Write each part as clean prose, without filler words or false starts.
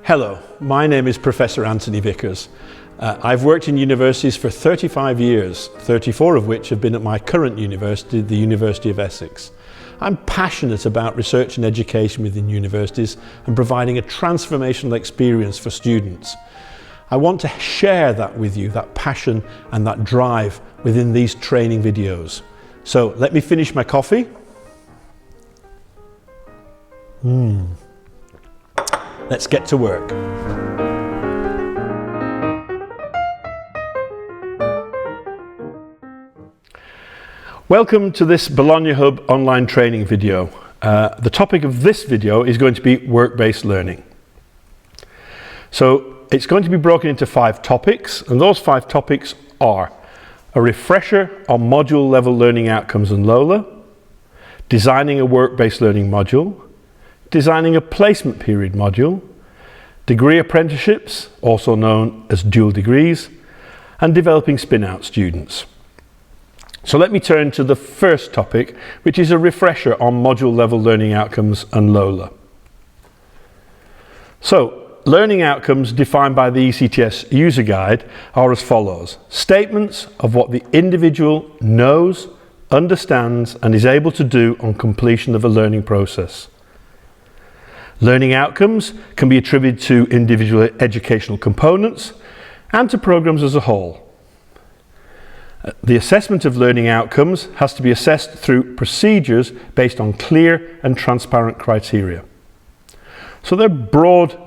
Hello, my name is Professor Anthony Vickers. I've worked in universities for 35 years, 34 of which have been at my current university, the University of Essex. I'm passionate about research and education within universities and providing a transformational experience for students. I want to share that with you, that passion and that drive within these training videos. So let me finish my coffee. Let's get to work. Welcome to this Bologna Hub online training video. The topic of this video is going to be work-based learning. So it's going to be broken into 5 topics, and those 5 topics are a refresher on module level learning outcomes and LOLA, designing a work-based learning module, designing a placement period module, degree apprenticeships, also known as dual degrees, and developing spin-out students. So let me turn to the first topic, which is a refresher on module level learning outcomes and LOLA. So, learning outcomes defined by the ECTS user guide are as follows: statements of what the individual knows, understands, and is able to do on completion of a learning process. Learning outcomes can be attributed to individual educational components and to programs as a whole. The assessment of learning outcomes has to be assessed through procedures based on clear and transparent criteria. So they're broad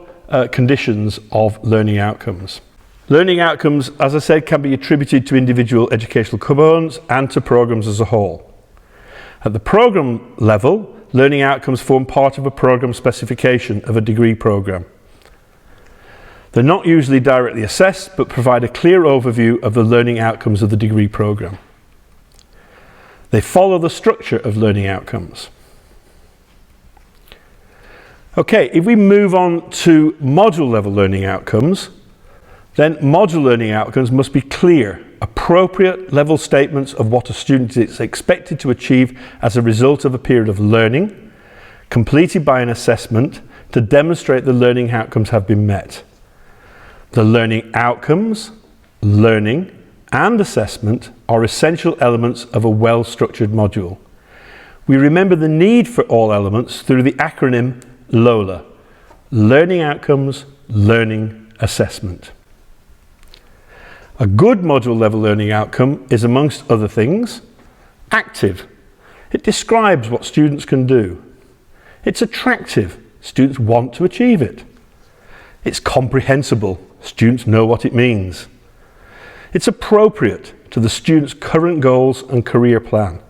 conditions of learning outcomes. Learning outcomes, as I said, can be attributed to individual educational components and to programs as a whole. At the program level, learning outcomes form part of a program specification of a degree program. They're not usually directly assessed, but provide a clear overview of the learning outcomes of the degree program. They follow the structure of learning outcomes. Okay, if we move on to module level learning outcomes, then module learning outcomes must be clear, appropriate level statements of what a student is expected to achieve as a result of a period of learning, completed by an assessment to demonstrate the learning outcomes have been met. The learning outcomes, learning, and assessment are essential elements of a well-structured module. We remember the need for all elements through the acronym LOLA: Learning Outcomes, Learning, Assessment. A good module level learning outcome is, amongst other things, active. It describes what students can do. It's attractive. Students want to achieve it. It's comprehensible. Students know what it means. It's appropriate to the student's current goals and career plan.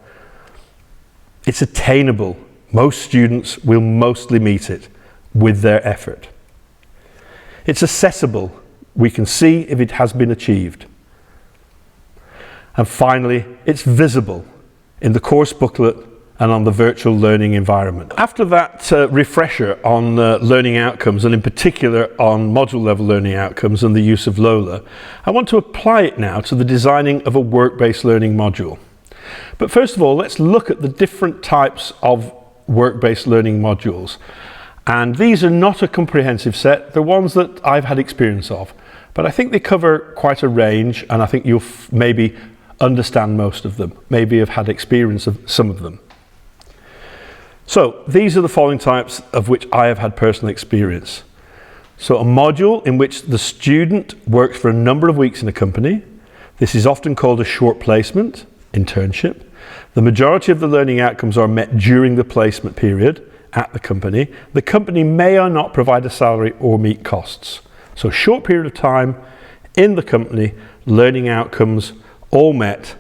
It's attainable. Most students will mostly meet it with their effort. It's accessible. We can see if it has been achieved. And finally, it's visible in the course booklet and on the virtual learning environment. After that refresher on learning outcomes, and in particular on module level learning outcomes and the use of LOLA, I want to apply it now to the designing of a work-based learning module. But first of all, let's look at the different types of work-based learning modules. And these are not a comprehensive set, they're ones that I've had experience of. But I think they cover quite a range, and I think you'll maybe understand most of them, maybe have had experience of some of them. So these are the following types of which I have had personal experience. So a module in which the student works for a number of weeks in a company. This is often called a short placement, internship. The majority of the learning outcomes are met during the placement period at the company. The company may or not provide a salary or meet costs. So a short period of time in the company, learning outcomes all met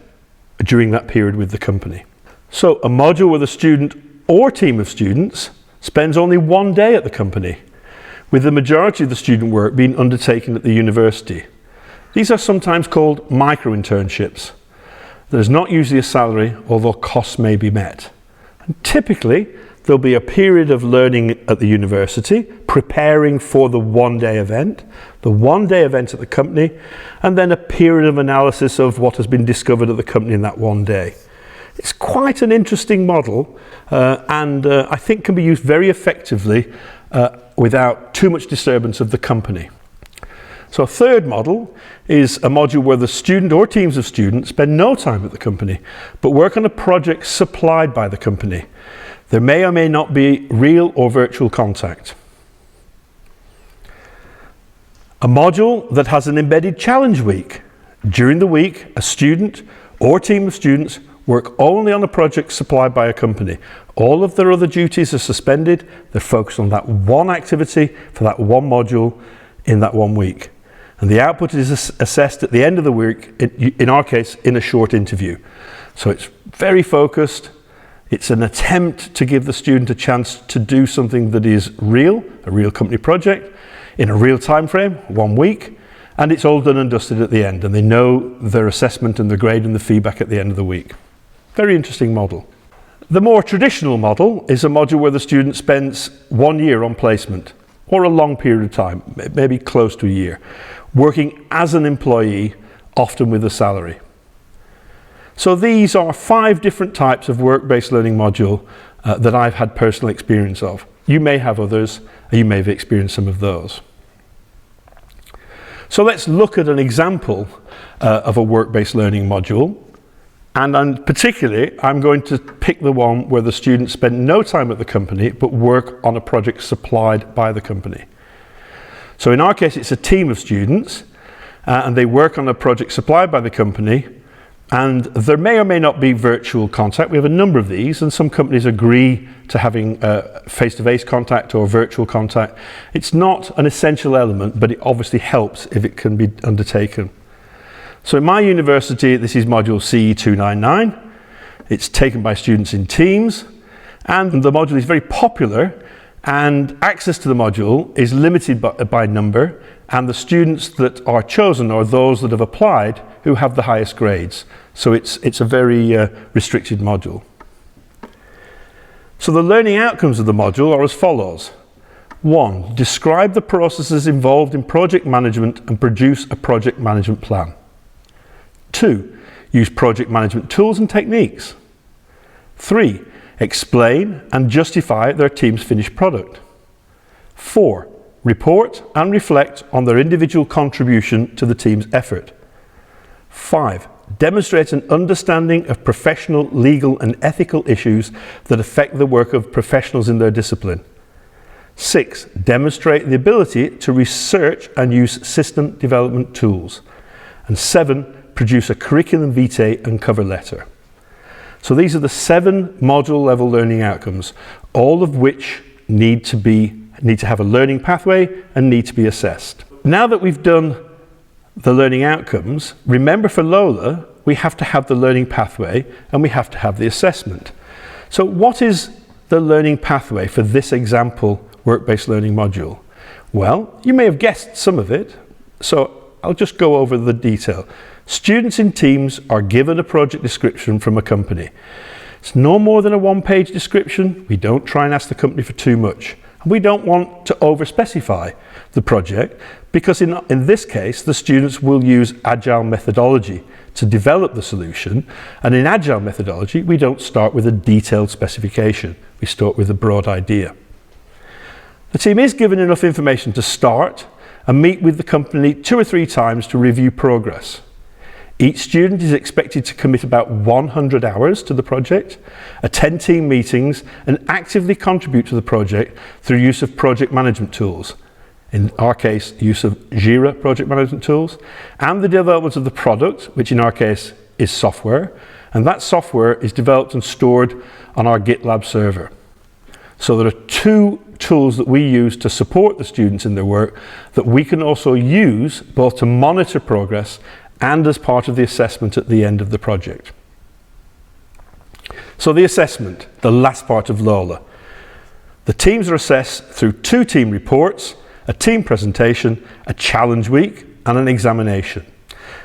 during that period with the company. So a module with a student or team of students spends only 1 day at the company, with the majority of the student work being undertaken at the university. These are sometimes called micro-internships. There's not usually a salary, although costs may be met. And typically, there'll be a period of learning at the university, preparing for the 1-day event, the 1-day event at the company, and then a period of analysis of what has been discovered at the company in that 1 day. It's quite an interesting model and I think can be used very effectively without too much disturbance of the company. So a third model is a module where the student or teams of students spend no time at the company, but work on a project supplied by the company. There may or may not be real or virtual contact. A module that has an embedded challenge week. During the week, a student or team of students work only on a project supplied by a company. All of their other duties are suspended. They're focused on that one activity for that one module in that 1 week. And the output is assessed at the end of the week, in our case, in a short interview. So it's very focused. It's an attempt to give the student a chance to do something that is real, a real company project, in a real time frame, 1 week, and it's all done and dusted at the end, and they know their assessment and the grade and the feedback at the end of the week. Very interesting model. The more traditional model is a module where the student spends 1 year on placement, or a long period of time, maybe close to a year, working as an employee, often with a salary. So these are 5 different types of work-based learning module that I've had personal experience of. You may have others, and you may have experienced some of those. So let's look at an example of a work-based learning module. And particularly, I'm going to pick the one where the students spend no time at the company, but work on a project supplied by the company. So in our case, it's a team of students, and they work on a project supplied by the company, and there may or may not be virtual contact. We have a number of these, and some companies agree to having face-to-face contact or virtual contact. It's not an essential element, but it obviously helps if it can be undertaken. So in my university, this is module CE299. It's taken by students in teams, and the module is very popular, and access to the module is limited by number, and the students that are chosen are those that have applied who have the highest grades. So it's a very restricted module. So the learning outcomes of the module are as follows. 1, describe the processes involved in project management and produce a project management plan. 2, use project management tools and techniques. 3, explain and justify their team's finished product. 4, report and reflect on their individual contribution to the team's effort. 5, demonstrate an understanding of professional, legal and ethical issues that affect the work of professionals in their discipline. 6, demonstrate the ability to research and use system development tools. And 7, produce a curriculum vitae and cover letter. So these are the 7 module level learning outcomes, all of which need to have a learning pathway and need to be assessed. Now that we've done the learning outcomes, remember for LOLA, we have to have the learning pathway and we have to have the assessment. So what is the learning pathway for this example work-based learning module? Well, you may have guessed some of it, so I'll just go over the detail. Students in teams are given a project description from a company. It's no more than a 1-page description. We don't try and ask the company for too much. And we don't want to over-specify the project because in this case, the students will use agile methodology to develop the solution. And in agile methodology, we don't start with a detailed specification. We start with a broad idea. The team is given enough information to start and meet with the company 2 or 3 times to review progress. Each student is expected to commit about 100 hours to the project, attend team meetings, and actively contribute to the project through use of project management tools. In our case, use of Jira project management tools, and the development of the product, which in our case is software, and that software is developed and stored on our GitLab server. So there are 2 tools that we use to support the students in their work that we can also use both to monitor progress and as part of the assessment at the end of the project. So the assessment, the last part of LOLA. The teams are assessed through 2 team reports, a team presentation, a challenge week, and an examination.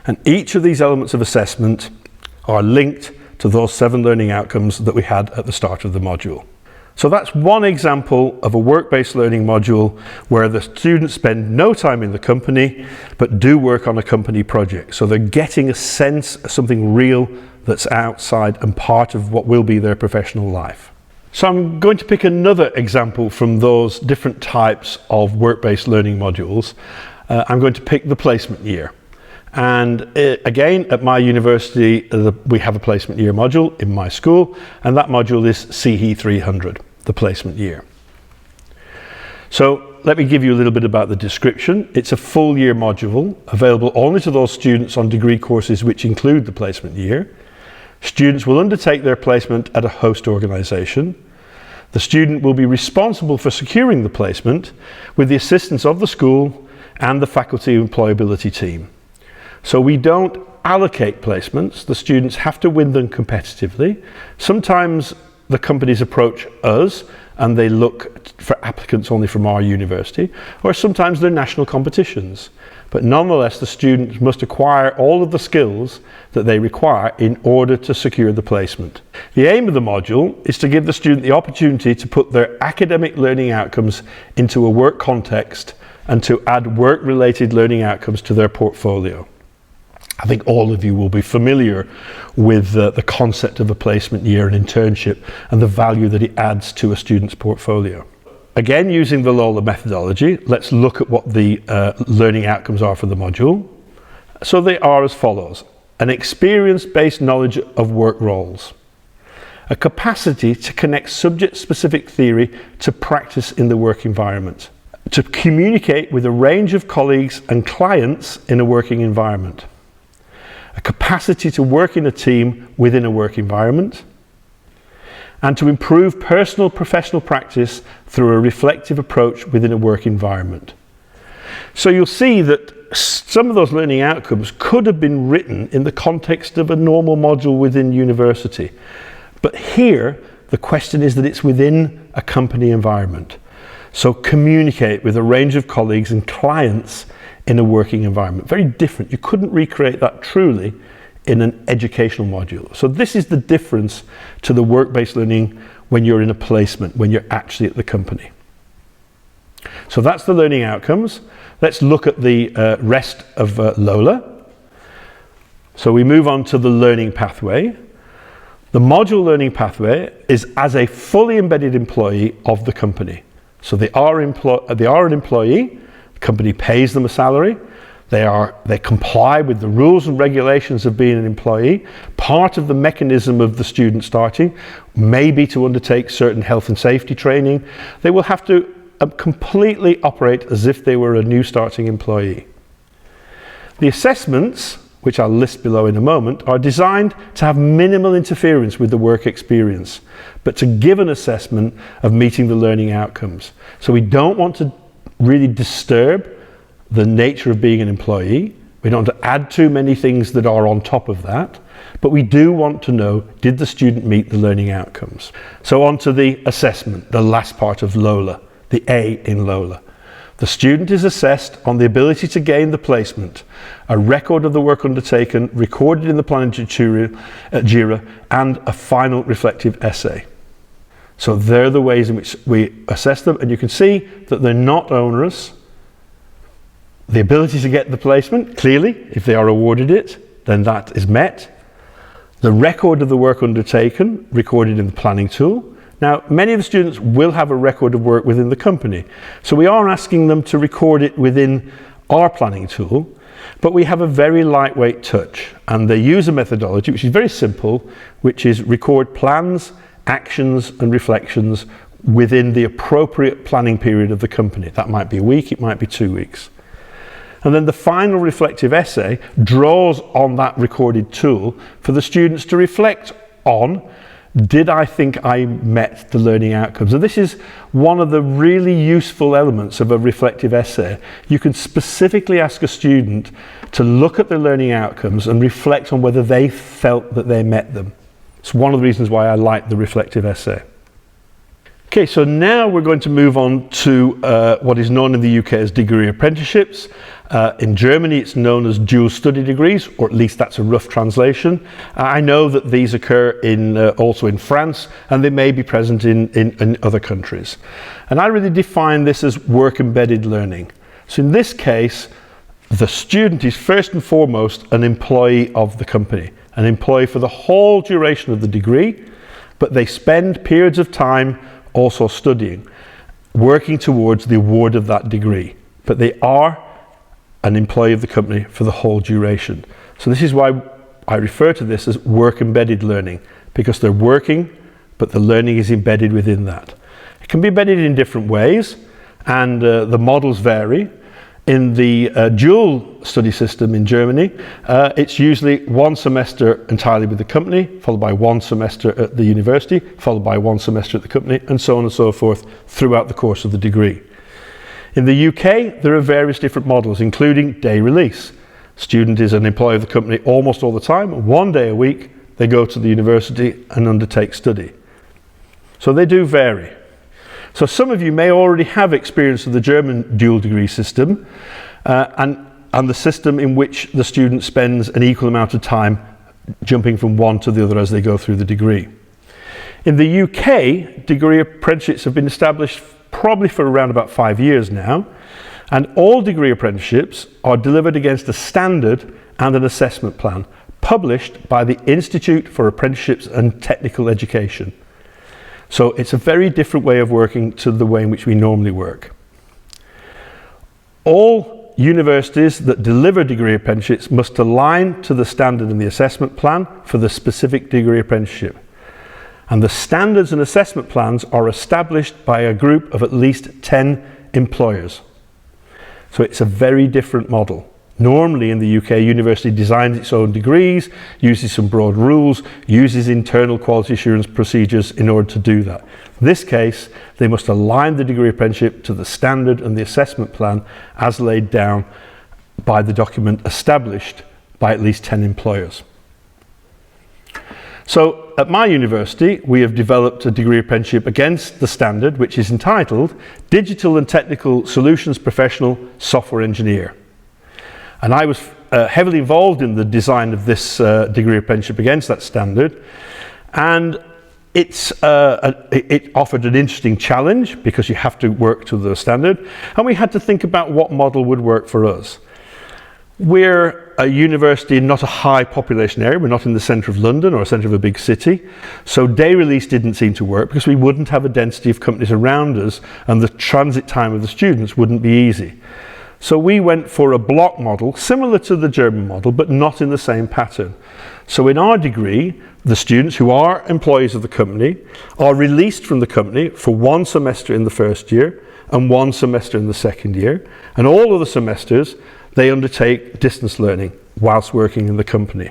And each of these elements of assessment are linked to those 7 learning outcomes that we had at the start of the module. So that's one example of a work-based learning module where the students spend no time in the company, but do work on a company project. So they're getting a sense of something real that's outside and part of what will be their professional life. So I'm going to pick another example from those different types of work-based learning modules. I'm going to pick the placement year. And again, at my university, we have a placement year module in my school, and that module is CE 300, the placement year. So let me give you a little bit about the description. It's a full year module available only to those students on degree courses which include the placement year. Students will undertake their placement at a host organisation. The student will be responsible for securing the placement with the assistance of the school and the faculty employability team. So we don't allocate placements, the students have to win them competitively. Sometimes the companies approach us and they look for applicants only from our university, or sometimes they're national competitions. But nonetheless, the students must acquire all of the skills that they require in order to secure the placement. The aim of the module is to give the student the opportunity to put their academic learning outcomes into a work context and to add work-related learning outcomes to their portfolio. I think all of you will be familiar with the concept of a placement year and internship and the value that it adds to a student's portfolio. Again, using the LOLA methodology, let's look at what the learning outcomes are for the module. So they are as follows: an experience-based knowledge of work roles, a capacity to connect subject-specific theory to practice in the work environment, to communicate with a range of colleagues and clients in a working environment, a capacity to work in a team within a work environment, and to improve personal professional practice through a reflective approach within a work environment. So you'll see that some of those learning outcomes could have been written in the context of a normal module within university. But here, the question is that it's within a company environment. So communicate with a range of colleagues and clients in a working environment. Very different. You couldn't recreate that truly in an educational module. So this is the difference to the work-based learning when you're in a placement, when you're actually at the company. So that's the learning outcomes. Let's look at the rest of LOLA. So we move on to the learning pathway. The module learning pathway is as a fully embedded employee of the company. So they are an employee, the company pays them a salary, they comply with the rules and regulations of being an employee. Part of the mechanism of the student starting may be to undertake certain health and safety training. They will have to completely operate as if they were a new starting employee. The assessments, which I'll list below in a moment, are designed to have minimal interference with the work experience, but to give an assessment of meeting the learning outcomes. So we don't want to really disturb the nature of being an employee. We don't want to add too many things that are on top of that, but we do want to know, did the student meet the learning outcomes? So on to the assessment, the last part of LOLA, the A in LOLA. The student is assessed on the ability to gain the placement, a record of the work undertaken, recorded in the planning JIRA, and a final reflective essay. So they're the ways in which we assess them, and you can see that they're not onerous. The ability to get the placement, clearly, if they are awarded it, then that is met. The record of the work undertaken, recorded in the planning tool. Now, many of the students will have a record of work within the company, so we are asking them to record it within our planning tool, but we have a very lightweight touch, and they use a methodology which is very simple, which is record plans, actions and reflections within the appropriate planning period of the company. That might be a week, it might be 2 weeks. And then the final reflective essay draws on that recorded tool for the students to reflect on, did I think I met the learning outcomes? And this is one of the really useful elements of a reflective essay. You can specifically ask a student to look at their learning outcomes and reflect on whether they felt that they met them. It's one of the reasons why I like the reflective essay. Okay, so now we're going to move on to what is known in the UK as degree apprenticeships. In Germany it's known as dual study degrees, or at least that's a rough translation. I know that these occur also in France, and they may be present in other countries. And I really define this as work embedded learning. So in this case, the student is first and foremost an employee of the company, an employee for the whole duration of the degree. but they spend periods of time also studying, working towards the award of that degree. But they are an employee of the company for the whole duration. So this is why I refer to this as work-embedded learning, because they're working, but the learning is embedded within that. It can be embedded in different ways, and the models vary. In the dual study system in Germany, it's usually 1 semester entirely with the company, followed by 1 semester at the university, followed by 1 semester at the company, and so on and so forth throughout the course of the degree. In the UK, there are various different models, including day release. Student is an employee of the company almost all the time. 1 day a week, they go to the university and undertake study. So they do vary. So some of you may already have experience of the German dual degree system and the system in which the student spends an equal amount of time jumping from one to the other as they go through the degree. In the UK, degree apprenticeships have been established probably for around about 5 years now, and all degree apprenticeships are delivered against a standard and an assessment plan published by the Institute for Apprenticeships and Technical Education. So it's a very different way of working to the way in which we normally work. All universities that deliver degree apprenticeships must align to the standard and the assessment plan for the specific degree apprenticeship. And the standards and assessment plans are established by a group of at least 10 employers. So it's a very different model. Normally in the UK, university designs its own degrees, uses some broad rules, uses internal quality assurance procedures in order to do that. In this case, they must align the degree apprenticeship to the standard and the assessment plan as laid down by the document established by at least 10 employers. So at my university, we have developed a degree apprenticeship against the standard, which is entitled Digital and Technical Solutions Professional Software Engineer. And I was heavily involved in the design of this degree apprenticeship against that standard. And it offered an interesting challenge because you have to work to the standard. And we had to think about what model would work for us. We're a university in not a high population area. We're not in the centre of London or a centre of a big city. So day release didn't seem to work because we wouldn't have a density of companies around us and the transit time of the students wouldn't be easy. So we went for a block model, similar to the German model, but not in the same pattern. So in our degree, the students who are employees of the company are released from the company for 1 semester in the first year and 1 semester in the second year. And all of the semesters, they undertake distance learning whilst working in the company.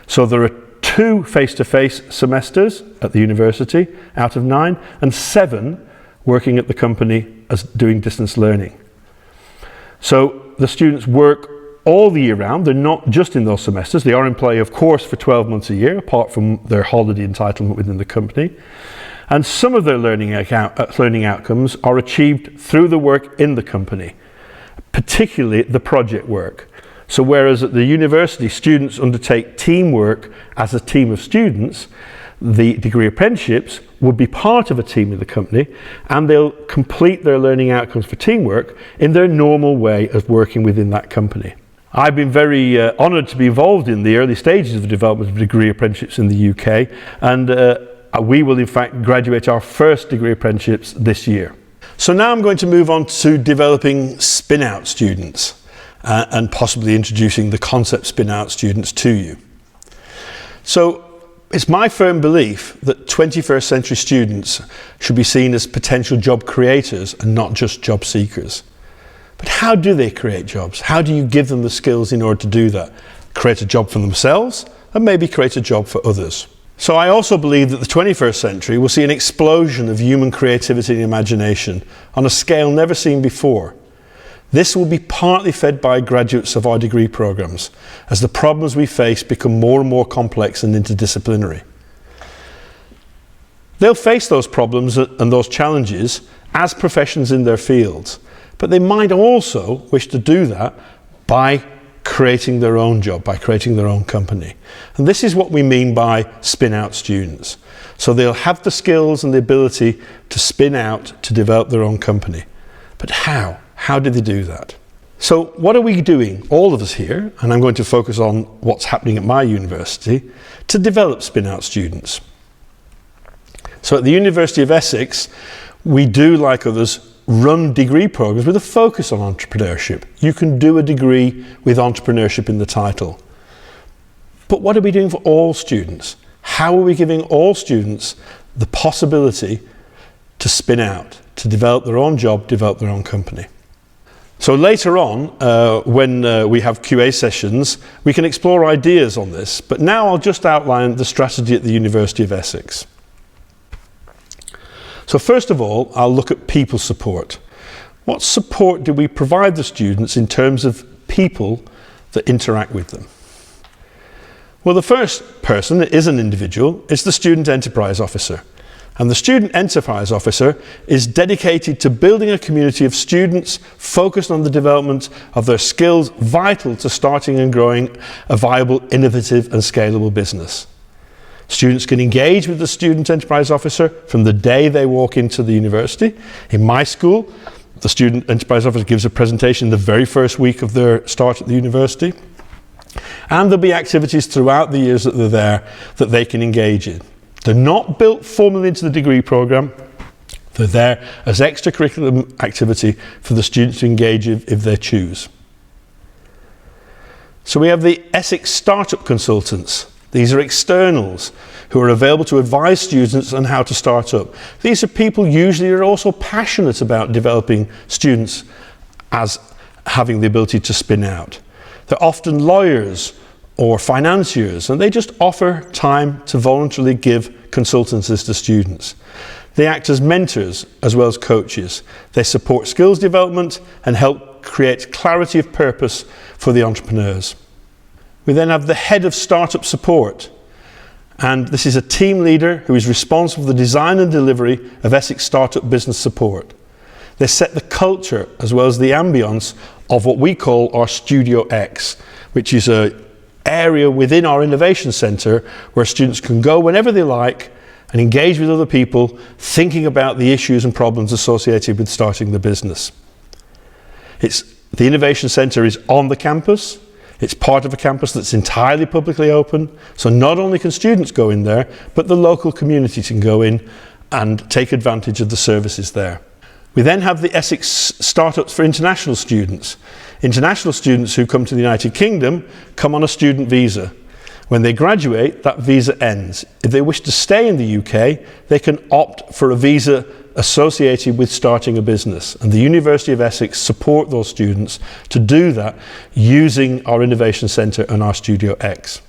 So there are 2 face-to-face semesters at the university out of 9 and 7 working at the company as doing distance learning. So the students work all the year round. They're not just in those semesters. They are employed, of course, for 12 months a year, apart from their holiday entitlement within the company. And some of their learning outcomes are achieved through the work in the company, particularly the project work. So whereas at the university, students undertake teamwork as a team of students, the degree apprenticeships would be part of a team in the company and they'll complete their learning outcomes for teamwork in their normal way of working within that company. I've been very honoured to be involved in the early stages of the development of degree apprenticeships in the UK, and we will in fact graduate our first degree apprenticeships this year. So now I'm going to move on to developing spin-out students and possibly introducing the concept spin-out students to you. So it's my firm belief that 21st century students should be seen as potential job creators and not just job seekers. But how do they create jobs? How do you give them the skills in order to do that? Create a job for themselves and maybe create a job for others. So I also believe that the 21st century will see an explosion of human creativity and imagination on a scale never seen before. This will be partly fed by graduates of our degree programs as the problems we face become more and more complex and interdisciplinary. They'll face those problems and those challenges as professions in their fields, but they might also wish to do that by creating their own job, by creating their own company. And this is what we mean by spin-out students. So they'll have the skills and the ability to spin out, to develop their own company. But how? How do they do that? So what are we doing, all of us here, and I'm going to focus on what's happening at my university, to develop spin-out students? So at the University of Essex, we do, like others, run degree programs with a focus on entrepreneurship. You can do a degree with entrepreneurship in the title. But what are we doing for all students? How are we giving all students the possibility to spin out, to develop their own job, develop their own company? So later on, when we have QA sessions, we can explore ideas on this, but now I'll just outline the strategy at the University of Essex. So first of all, I'll look at people support. What support do we provide the students in terms of people that interact with them? Well, the first person is an individual, is the Student Enterprise Officer. And the Student Enterprise Officer is dedicated to building a community of students focused on the development of their skills vital to starting and growing a viable, innovative and scalable business. Students can engage with the Student Enterprise Officer from the day they walk into the university. In my school, the Student Enterprise Officer gives a presentation the very first week of their start at the university. And there'll be activities throughout the years that they're there that they can engage in. They're not built formally into the degree programme. They're there as extracurricular activity for the students to engage if they choose. So we have the Essex Startup Consultants. These are externals who are available to advise students on how to start up. These are people usually who are also passionate about developing students as having the ability to spin out. They're often lawyers or financiers, and they just offer time to voluntarily give consultancies to students. They act as mentors as well as coaches. They support skills development and help create clarity of purpose for the entrepreneurs. We then have the Head of Startup Support, and this is a team leader who is responsible for the design and delivery of Essex Startup Business Support. They set the culture as well as the ambience of what we call our Studio X, which is an area within our Innovation Centre where students can go whenever they like and engage with other people thinking about the issues and problems associated with starting the business. The Innovation Centre is on the campus. It's part of a campus that's entirely publicly open. So not only can students go in there, but the local community can go in and take advantage of the services there. We then have the Essex Startups for International Students. International students who come to the United Kingdom come on a student visa. When they graduate, that visa ends. If they wish to stay in the UK, they can opt for a visa associated with starting a business. And the University of Essex support those students to do that using our Innovation Centre and our Studio X.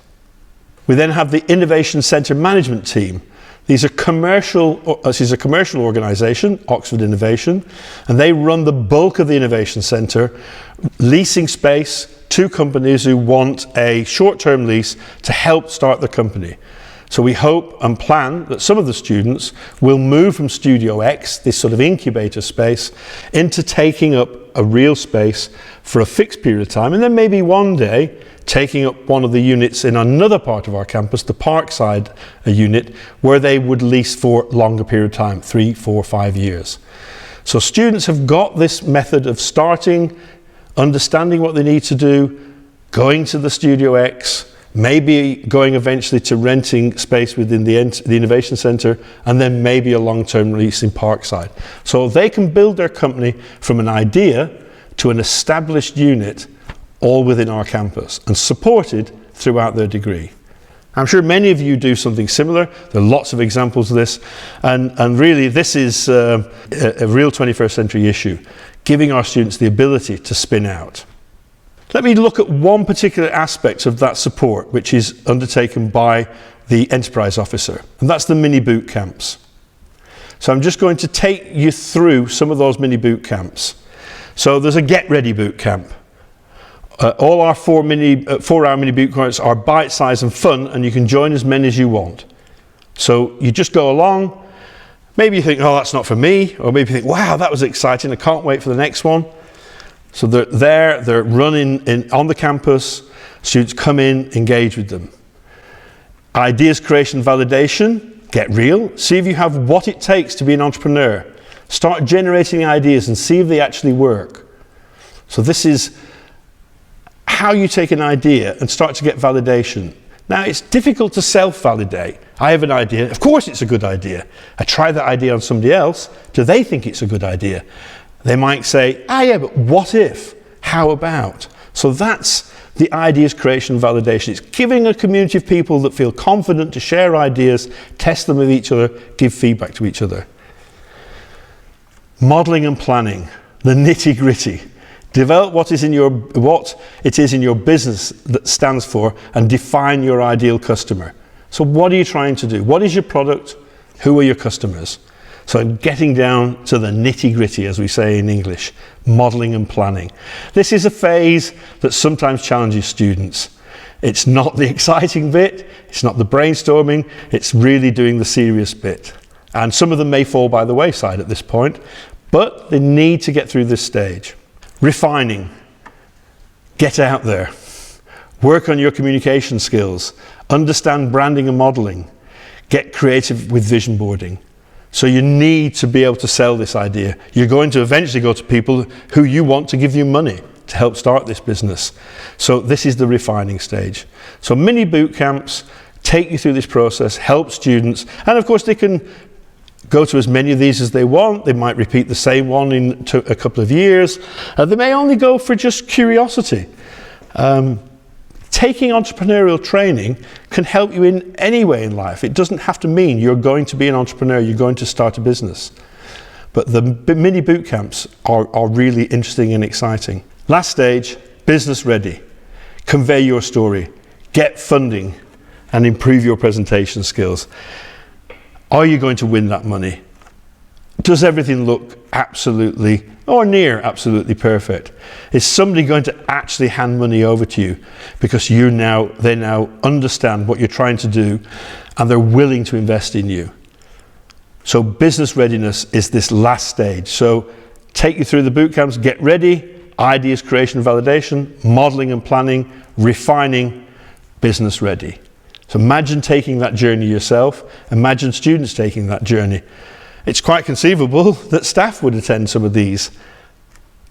We then have the Innovation Centre Management Team. This is a commercial organisation, Oxford Innovation, and they run the bulk of the Innovation Centre, leasing space to companies who want a short-term lease to help start the company. So we hope and plan that some of the students will move from Studio X, this sort of incubator space, into taking up a real space for a fixed period of time, and then maybe one day taking up one of the units in another part of our campus, the Parkside unit, where they would lease for a longer period of time, 3, 4, 5 years. So students have got this method of starting, understanding what they need to do, going to the Studio X, maybe going eventually to renting space within the Innovation Centre, and then maybe a long-term lease in Parkside. So they can build their company from an idea to an established unit all within our campus and supported throughout their degree. I'm sure many of you do something similar. There are lots of examples of this, and really this is a real 21st century issue, giving our students the ability to spin out. Let me look at one particular aspect of that support, which is undertaken by the Enterprise Officer, and that's the mini boot camps. So I'm just going to take you through some of those mini boot camps. So there's a Get Ready boot camp. All our 4-hour mini boot camps are bite-sized and fun, and you can join as many as you want. So you just go along. Maybe you think, oh, that's not for me, or maybe you think, wow, that was exciting, I can't wait for the next one. So they're running on the campus. Students come in, engage with them. Ideas creation validation, get real. See if you have what it takes to be an entrepreneur. Start generating ideas and see if they actually work. So this is how you take an idea and start to get validation. Now, it's difficult to self-validate. I have an idea. Of course it's a good idea. I try that idea on somebody else. Do they think it's a good idea? They might say, yeah, but what if? How about? So that's the ideas creation and validation. It's giving a community of people that feel confident to share ideas, test them with each other, give feedback to each other. Modeling and planning, the nitty-gritty. Develop what it is in your business that stands for, and define your ideal customer. So what are you trying to do? What is your product? Who are your customers? So getting down to the nitty-gritty, as we say in English, modeling and planning. This is a phase that sometimes challenges students. It's not the exciting bit, it's not the brainstorming, it's really doing the serious bit. And some of them may fall by the wayside at this point, but they need to get through this stage. Refining. Get out there. Work on your communication skills. Understand branding and modeling. Get creative with vision boarding. So you need to be able to sell this idea. You're going to eventually go to people who you want to give you money to help start this business. So this is the refining stage. So mini boot camps take you through this process, help students, and of course they can go to as many of these as they want. They might repeat the same one in a couple of years. They may only go for just curiosity. Taking entrepreneurial training can help you in any way in life. It doesn't have to mean you're going to be an entrepreneur, you're going to start a business. But the mini boot camps are really interesting and exciting. Last stage, business ready. Convey your story, get funding, and improve your presentation skills. Are you going to win that money? Does everything look absolutely or near absolutely perfect? Is somebody going to actually hand money over to you because they now understand what you're trying to do and they're willing to invest in you? So business readiness is this last stage. So take you through the boot camps, get ready, ideas creation and validation, modeling and planning, refining, business ready. So imagine taking that journey yourself. Imagine students taking that journey. It's quite conceivable that staff would attend some of these.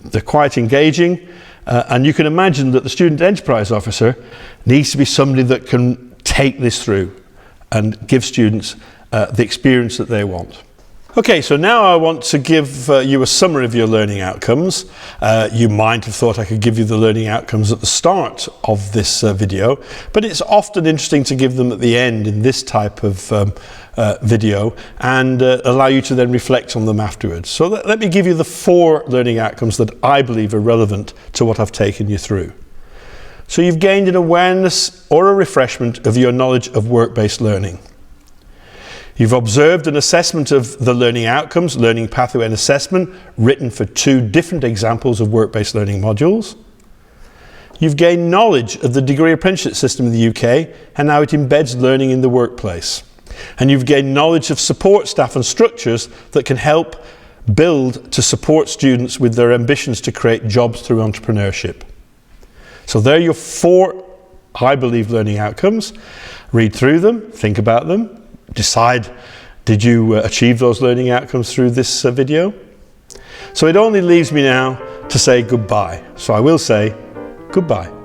They're quite engaging, and you can imagine that the student enterprise officer needs to be somebody that can take this through and give students the experience that they want. Okay, so now I want to give you a summary of your learning outcomes. You might have thought I could give you the learning outcomes at the start of this video, but it's often interesting to give them at the end in this type of video and allow you to then reflect on them afterwards. So let me give you the 4 learning outcomes that I believe are relevant to what I've taken you through. So you've gained an awareness or a refreshment of your knowledge of work-based learning. You've observed an assessment of the learning outcomes, learning pathway and assessment, written for 2 different examples of work-based learning modules. You've gained knowledge of the degree apprenticeship system in the UK and how it embeds learning in the workplace. And you've gained knowledge of support staff and structures that can help build to support students with their ambitions to create jobs through entrepreneurship. So there are your 4, I believe, learning outcomes. Read through them, think about them. Decide, did you achieve those learning outcomes through this video? So it only leaves me now to say goodbye. So I will say goodbye.